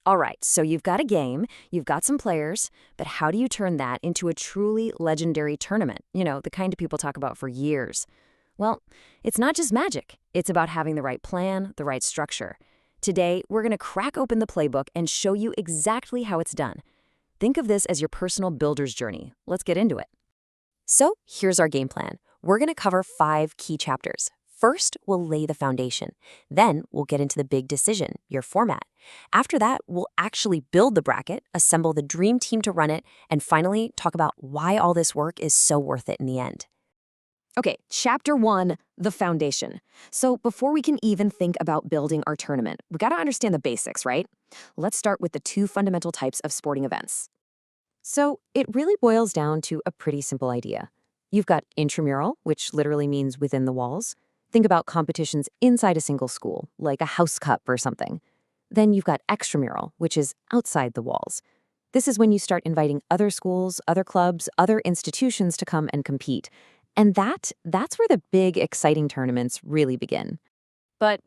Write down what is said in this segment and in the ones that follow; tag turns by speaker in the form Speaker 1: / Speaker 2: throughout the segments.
Speaker 1: All right, so you've got a game, you've got some players, but how do you turn that into a truly legendary tournament? The kind of people talk about for years. Well, it's not just magic. It's about having the right plan, the right structure. Today, we're going to crack open the playbook and show you exactly how it's done. Think of this as your personal builder's journey. Let's get into it. So, here's our game plan. We're going to cover 5 key chapters. First, we'll lay the foundation. Then, we'll get into the big decision, your format. After that, we'll actually build the bracket, assemble the dream team to run it, and finally, talk about why all this work is so worth it in the end. Okay, Chapter 1, the foundation. So before we can even think about building our tournament, we gotta understand the basics, right? Let's start with the 2 fundamental types of sporting events. So it really boils down to a pretty simple idea. You've got intramural, which literally means within the walls. Think about competitions inside a single school, like a house cup or something. Then you've got extramural, which is outside the walls. This is when you start inviting other schools, other clubs, other institutions to come and compete. And that's where the big, exciting tournaments really begin. But,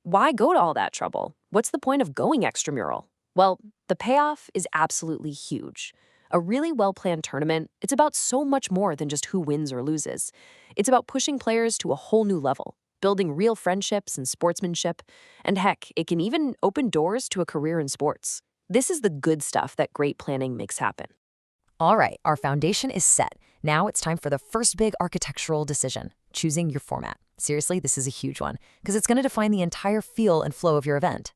Speaker 1: why go to all that trouble? What's the point of going extramural? Well, the payoff is absolutely huge. A really well-planned tournament, it's about so much more than just who wins or loses. It's about pushing players to a whole new level, building real friendships and sportsmanship, and heck, it can even open doors to a career in sports. This is the good stuff that great planning makes happen. All right, our foundation is set. Now it's time for the first big architectural decision, choosing your format. Seriously, this is a huge one, because it's going to define the entire feel and flow of your event.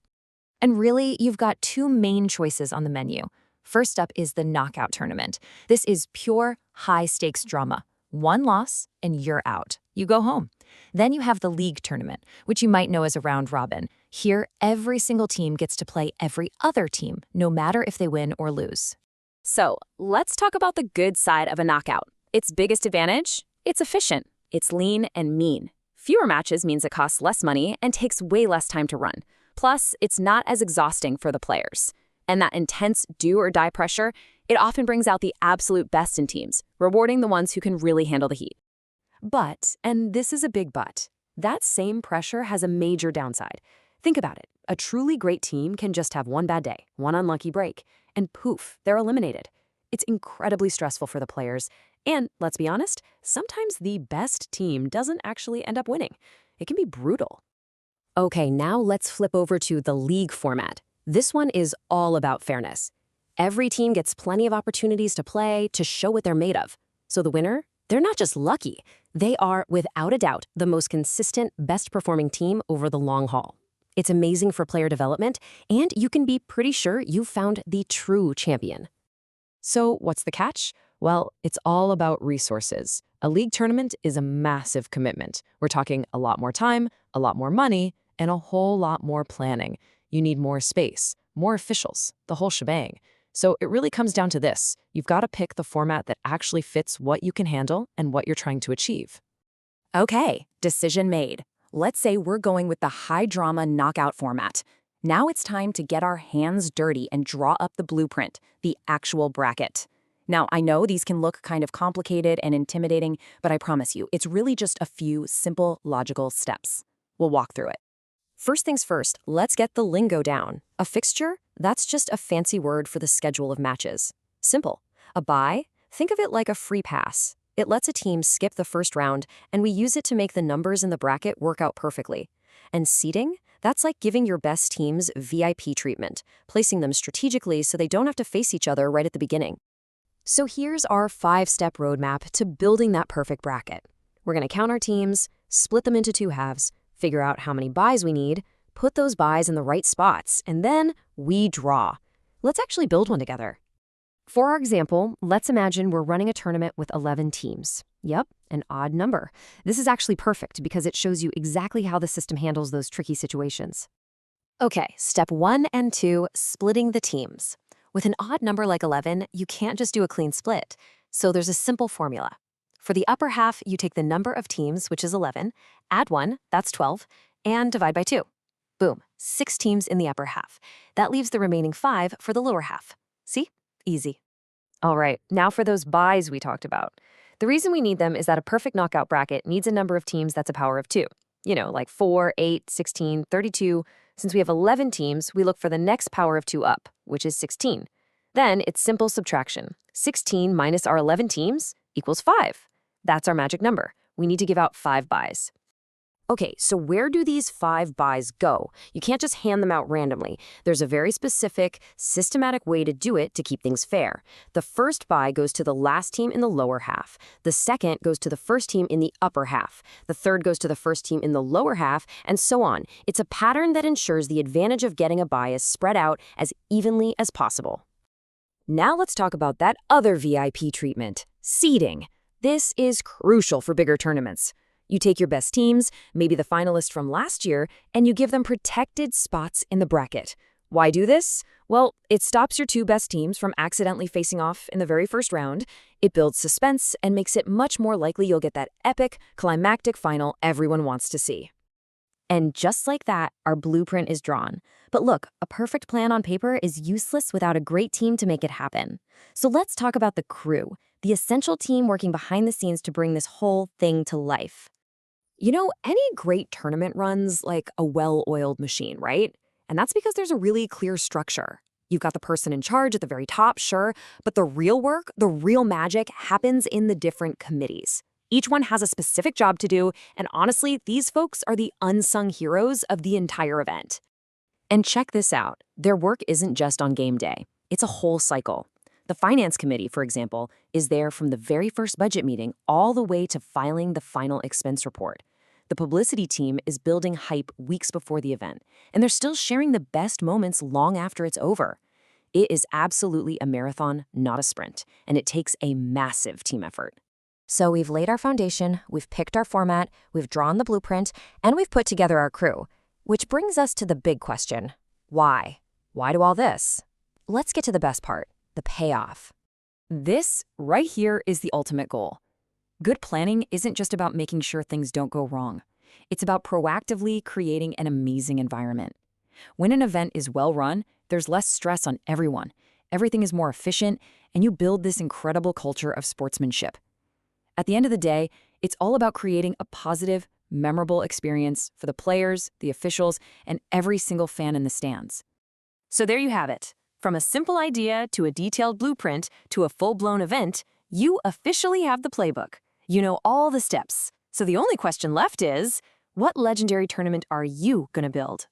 Speaker 1: And really, you've got 2 main choices on the menu. First up is the knockout tournament. This is pure high-stakes drama. 1 loss, and you're out. You go home. Then you have the league tournament, which you might know as a round robin. Here, every single team gets to play every other team, no matter if they win or lose. So, let's talk about the good side of a knockout. Its biggest advantage? It's efficient. It's lean and mean. Fewer matches means it costs less money and takes way less time to run. Plus, it's not as exhausting for the players. And that intense do-or-die pressure, it often brings out the absolute best in teams, rewarding the ones who can really handle the heat. But, and this is a big but, that same pressure has a major downside. Think about it. A truly great team can just have one bad day, one unlucky break, and poof, they're eliminated. It's incredibly stressful for the players, and let's be honest, sometimes the best team doesn't actually end up winning. It can be brutal. Okay, now let's flip over to the league format. This one is all about fairness. Every team gets plenty of opportunities to play, to show what they're made of. So the winner, they're not just lucky. They are, without a doubt, the most consistent, best-performing team over the long haul. It's amazing for player development, and you can be pretty sure you've found the true champion. So what's the catch? Well, it's all about resources. A league tournament is a massive commitment. We're talking a lot more time, a lot more money, and a whole lot more planning. You need more space, more officials, the whole shebang. So it really comes down to this. You've got to pick the format that actually fits what you can handle and what you're trying to achieve. Okay, decision made. Let's say we're going with the high-drama knockout format. Now it's time to get our hands dirty and draw up the blueprint, the actual bracket. Now, I know these can look kind of complicated and intimidating, but I promise you, it's really just a few simple, logical steps. We'll walk through it. First things first, let's get the lingo down. A fixture? That's just a fancy word for the schedule of matches. Simple. A bye? Think of it like a free pass. It lets a team skip the first round, and we use it to make the numbers in the bracket work out perfectly. And seeding? That's like giving your best teams VIP treatment, placing them strategically so they don't have to face each other right at the beginning. So here's our 5-step roadmap to building that perfect bracket. We're going to count our teams, split them into 2 halves, figure out how many buys we need, put those buys in the right spots, and then we draw. Let's actually build one together. For our example, let's imagine we're running a tournament with 11 teams. Yep, an odd number. This is actually perfect because it shows you exactly how the system handles those tricky situations. Okay, step 1 and 2, splitting the teams. With an odd number like 11, you can't just do a clean split. So there's a simple formula. For the upper half, you take the number of teams, which is 11, add 1, that's 12, and divide by 2. Boom, 6 teams in the upper half. That leaves the remaining 5 for the lower half. See? Easy. All right, now for those buys we talked about. The reason we need them is that a perfect knockout bracket needs a number of teams that's a power of 2. Like 4, 8, 16, 32, Since we have 11 teams, we look for the next power of 2 up, which is 16. Then it's simple subtraction. 16 minus our 11 teams equals 5. That's our magic number. We need to give out 5 buys. Okay, so where do these 5 buys go? You can't just hand them out randomly. There's a very specific, systematic way to do it to keep things fair. The first buy goes to the last team in the lower half. The second goes to the first team in the upper half. The third goes to the first team in the lower half, and so on. It's a pattern that ensures the advantage of getting a buy is spread out as evenly as possible. Now let's talk about that other VIP treatment, seeding. This is crucial for bigger tournaments. You take your best teams, maybe the finalists from last year, and you give them protected spots in the bracket. Why do this? Well, it stops your 2 best teams from accidentally facing off in the very first round. It builds suspense and makes it much more likely you'll get that epic, climactic final everyone wants to see. And just like that, our blueprint is drawn. But look, a perfect plan on paper is useless without a great team to make it happen. So let's talk about the crew, the essential team working behind the scenes to bring this whole thing to life. You know, any great tournament runs like a well-oiled machine, right? And that's because there's a really clear structure. You've got the person in charge at the very top, sure, but the real work, the real magic happens in the different committees. Each one has a specific job to do, and honestly, these folks are the unsung heroes of the entire event. And check this out. Their work isn't just on game day. It's a whole cycle. The finance committee, for example, is there from the very first budget meeting all the way to filing the final expense report. The publicity team is building hype weeks before the event, and they're still sharing the best moments long after it's over. It is absolutely a marathon, not a sprint, and it takes a massive team effort. So we've laid our foundation, we've picked our format, we've drawn the blueprint, and we've put together our crew. Which brings us to the big question. Why? Why do all this? Let's get to the best part, the payoff. This right here is the ultimate goal. Good planning isn't just about making sure things don't go wrong. It's about proactively creating an amazing environment. When an event is well run, there's less stress on everyone. Everything is more efficient, and you build this incredible culture of sportsmanship. At the end of the day, it's all about creating a positive, memorable experience for the players, the officials, and every single fan in the stands. So there you have it. From a simple idea to a detailed blueprint to a full-blown event, you officially have the playbook. You know all the steps. So the only question left is, what legendary tournament are you going to build?